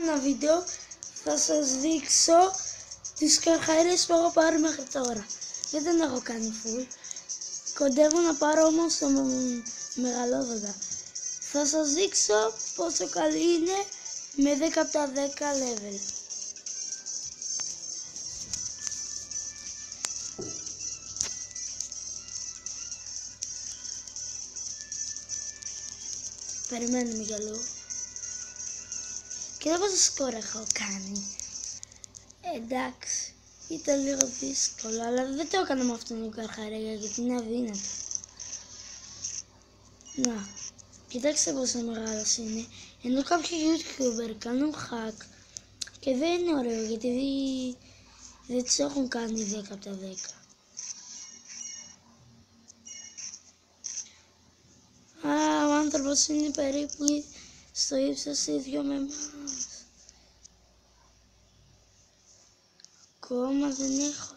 Ένα βίντεο θα σας δείξω τις καρχαρίες που έχω πάρει μέχρι τώρα. Δεν έχω κάνει full. Κοντεύω να πάρω όμως το μεγαλόδοντα. Θα σας δείξω πόσο καλή είναι με 10 από τα 10 level. Περιμένουμε για λίγο. Κοίτα πόσο σκορ έχω κάνει. Εντάξει, ήταν λίγο δύσκολο, αλλά δεν το έκανα με αυτόν τον καρχαρία γιατί είναι αδύνατο. Να, κοιτάξτε πόσο μεγάλος είναι. Ενώ κάποιοι YouTuber κάνουν hack και δεν είναι ωραίο γιατί δεν τους έχουν κάνει 10 από τα 10. Ο άνθρωπος είναι περίπου στο ύψος ίδιο με εμάς. Ακόμα δεν έχω.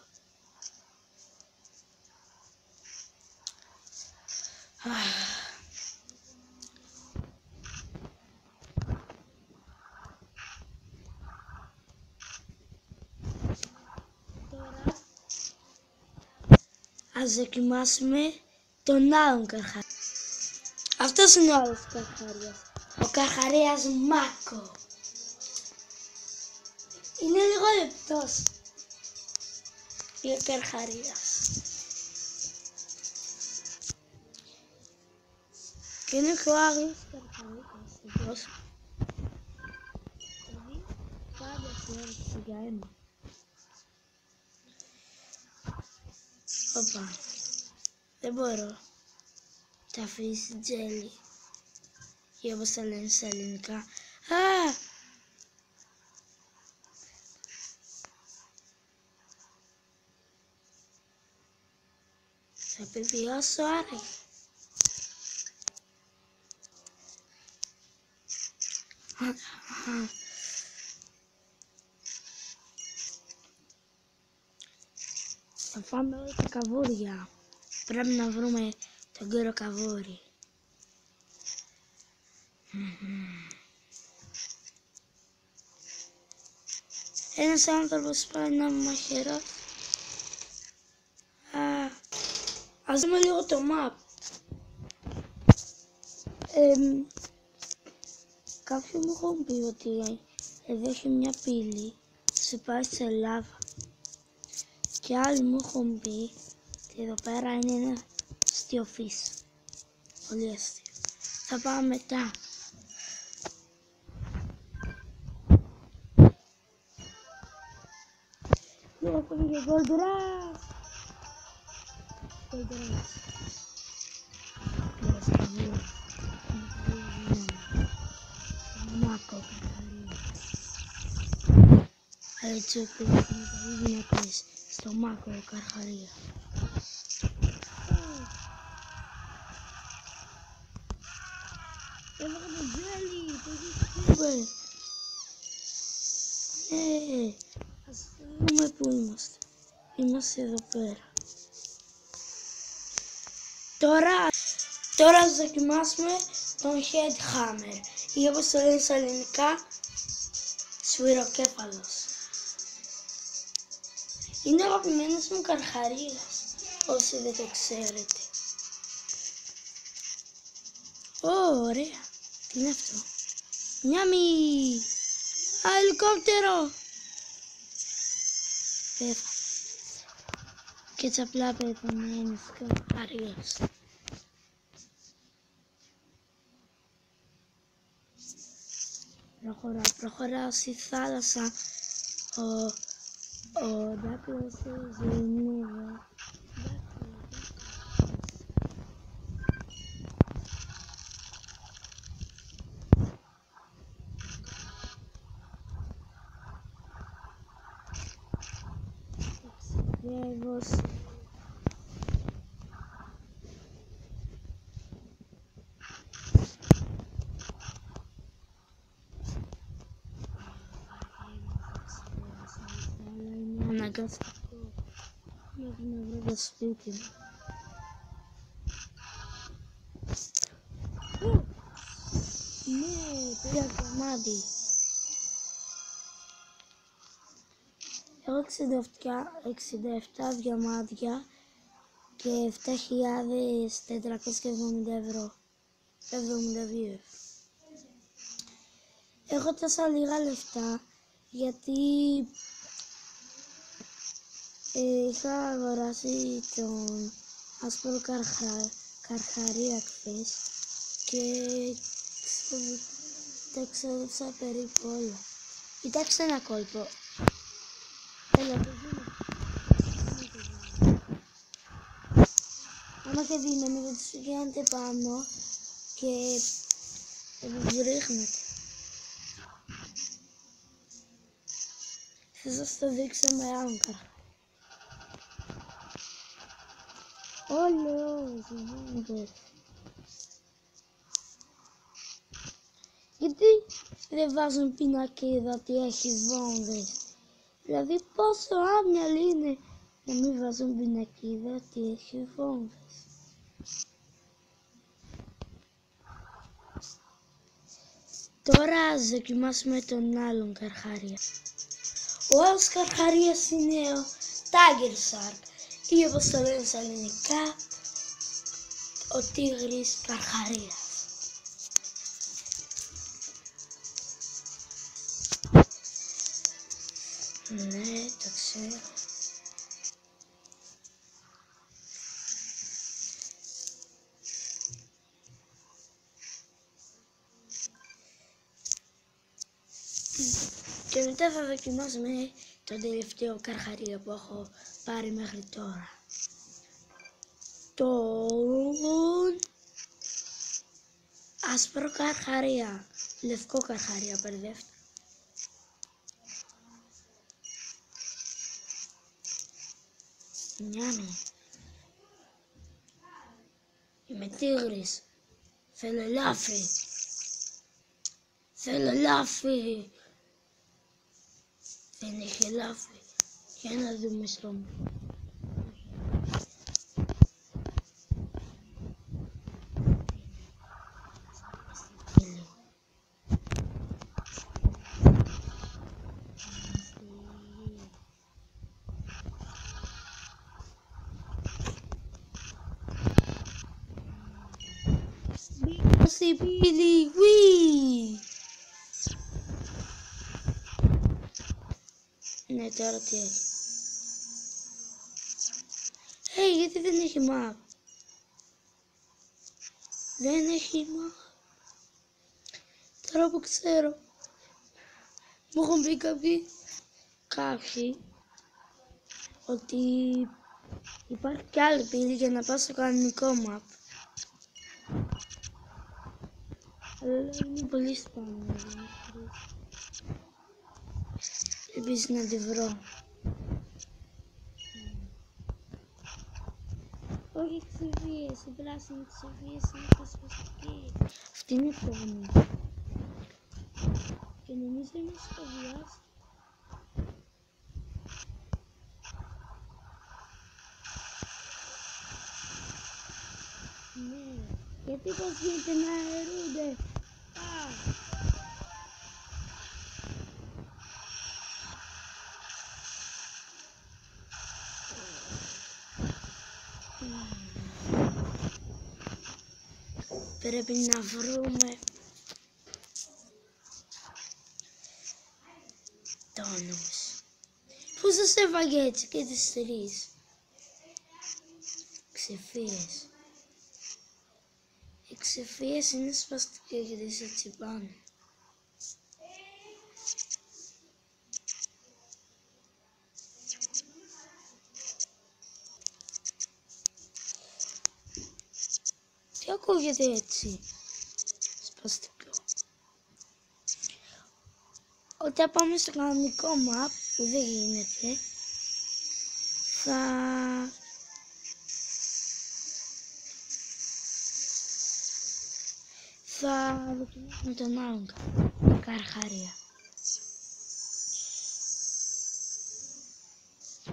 Τώρα ας δοκιμάσουμε τον άλλον καρχαρία. Αυτός είναι ο άλλος καρχαρίας. Ο καρχαρίας Μάκο. Είναι λίγο λεπτός. Ο καρχαρίας. Και είναι πιο άγριος καρχαρίας. Δηλαδή πάντα φέρνει για ένα. Οπα. Δεν μπορώ. Τα αφήσει τζέλι. Ή όπως τα λένε στα ελληνικά. Θα επιβιώσω άρα. Θα φάμε όλα τα καβούρια. Πρέπει να βρούμε τον κύριο καβούρι. Ένας άνθρωπος πάει να μαχαιρώσει. Ας δούμε λίγο το map. Κάποιοι μου έχουν πει ότι εδώ έχει μια πύλη, σε πάει σε λάβα. Και άλλοι μου έχουν πει ότι εδώ πέρα είναι ένα αστείο φύση. Πολύ αστείο. Θα πάμε μετά. Εδώ πάμε για Gold Rush. Gold Rush. Μάκο καρχαρίας. Έτσι όπως είναι καλή δυνατές στο Μάκο καρχαρία. Έβγαλε το τζέλι, το YouTuber. Ας δούμε που είμαστε. Είμαστε εδώ πέρα. Τώρα ας δοκιμάσουμε τον Head Hammer ή όπως το λένε στα ελληνικά, σφυροκέφαλος. Είναι ο αγαπημένος μου καρχαρίας, όσοι δεν το ξέρετε. Ωραία. Τι είναι αυτό? Νιάμι! Ελικόπτερο! Πέθανε. Και έτσι απλά πέθανε ένας καρχαρίας. Προχωράω στη θάλασσα. Ο δάκτυλος είναι εδώ. Ταξιδεύω. Αναγκαστικό. Μέχρι να βρω το σπίτι μου. Ναι, πήρα κομμάτι. Έχω 67 διαμάντια και 7.470 ευρώ. 72. Έχω τόσα λίγα λεφτά γιατί είχα αγοράσει τον άσπρο καρχαρία χθες και τα ξόδεψα περίπου όλα. Κοιτάξτε ένα κόλπο. Έλα, άμα και δύναμη δεν τους πηγαίνετε πάνω και τους ρίχνετε. Θα σας το δείξω με άλλον καρχαρία. Όλες. Γιατί δεν βάζουν πινακίδα ότι έχει βόμβες? Δηλαδή πόσο άμυαλοι είναι να μην βάζουν πινακίδα ότι έχει βόμβες. Τώρα ας δοκιμάσουμε τον άλλον καρχαρία. Ο άλλος καρχαρίας είναι ο Tiger Shark ή όπως το λένε στα ελληνικά, ο τίγρης καρχαρίας. Ναι, το ξέρω. Και μετά θα δοκιμάσουμε τον τελευταίο καρχαρία που έχω πάρει μέχρι τώρα. Τον άσπρο καρχαρία, λευκό καρχαρία μπερδεύτηκα. Νιάμι. Είμαι τίγρης. Θέλω λάφι. Θέλω λάφι. Δεν έχει λάφι. Για να δούμε στρώμα. Στην πύλη, wii! Ναι, τώρα τι έχει? Γιατί δεν έχει map? Δεν έχει map. Τώρα που ξέρω. Μου έχουν πει κάποιοι ότι υπάρχει κι άλλη πύλη για να πάω στο κανονικό map. Αλλά είναι πολύ σπάνιο. Ελπίζω να τη βρω. Όχι ξεφύες, η πράσινη ξεφύες είναι κοσμοστική. Αυτή είναι τόνη. Και νομίζω είναι σχεδιάσει. Ναι, γιατί πως γίνεται να αερούνται. Πρέπει να βρούμε τόνους. Πώς σας έβαγε έτσι και τις τρεις? Ξεφύες. Οι ξεφύες είναι σπαστικές γιατί σε τσιμπάνε. Τι ακούγεται έτσι σπαστικό? Όταν πάμε στο κανονικό map που δεν γίνεται, θα δοκιμάσουμε τον άλλον καρχαρία.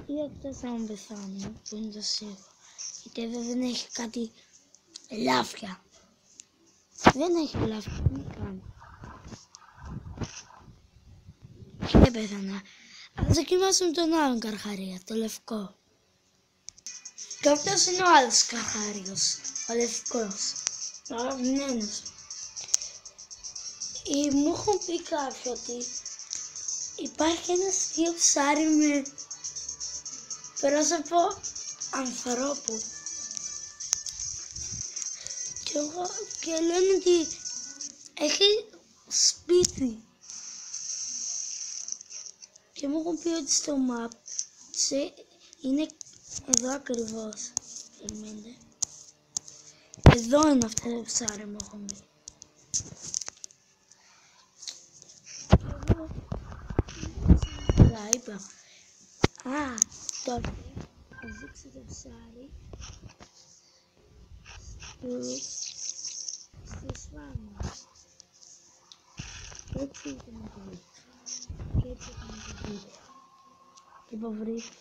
Ή εκτός να μου πεθάνω, που είναι το σίγουρο. Γιατί εδώ δεν έχει κάτι ελάφια. Δεν έχει ελάφια, τι κάνει. Δεν πέθανα. Ας δοκιμάσουμε τον άλλον καρχαρία, το λευκό. Και αυτός είναι ο άλλος καρχάριος, ο λευκός, ο αγαπημένος. Μου έχουν πει κάποιοι ότι υπάρχει ένα αστείο ψάρι με πρόσωπο ανθρώπου. Και λένε ότι έχει σπίτι. Και μου έχουν πει ότι στο map είναι εδώ ακριβώς. Περιμένετε. Εδώ είναι αυτό το ψάρι, μου έχουν πει. Είπα. Τώρα θα δείξω το ψάρι στη σφάλμα. Έτσι ήταν το βίντεο. Και έτσι ήταν το βίντεο. Και υποβρύχει.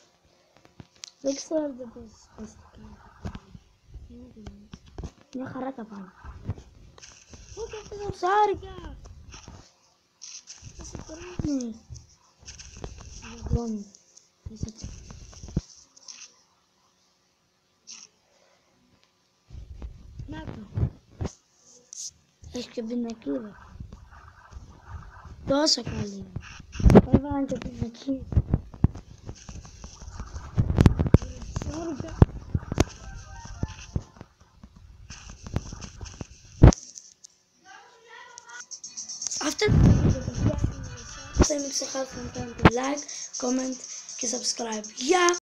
Δεν ξέρω πώς σπαστικά. Μια χαρά τα πάνε. Ούτε αυτά τα ψάρια. Θα σε τρώνε. Βαγόνι. Να το. Έχει και πινακίδα. Τόσο καλή. Έβαλαν και πινακίδα. Αυτό είναι το βίντεο. Δεν μην ξεχάσετε να κάνετε like, comment και subscribe. Γεια!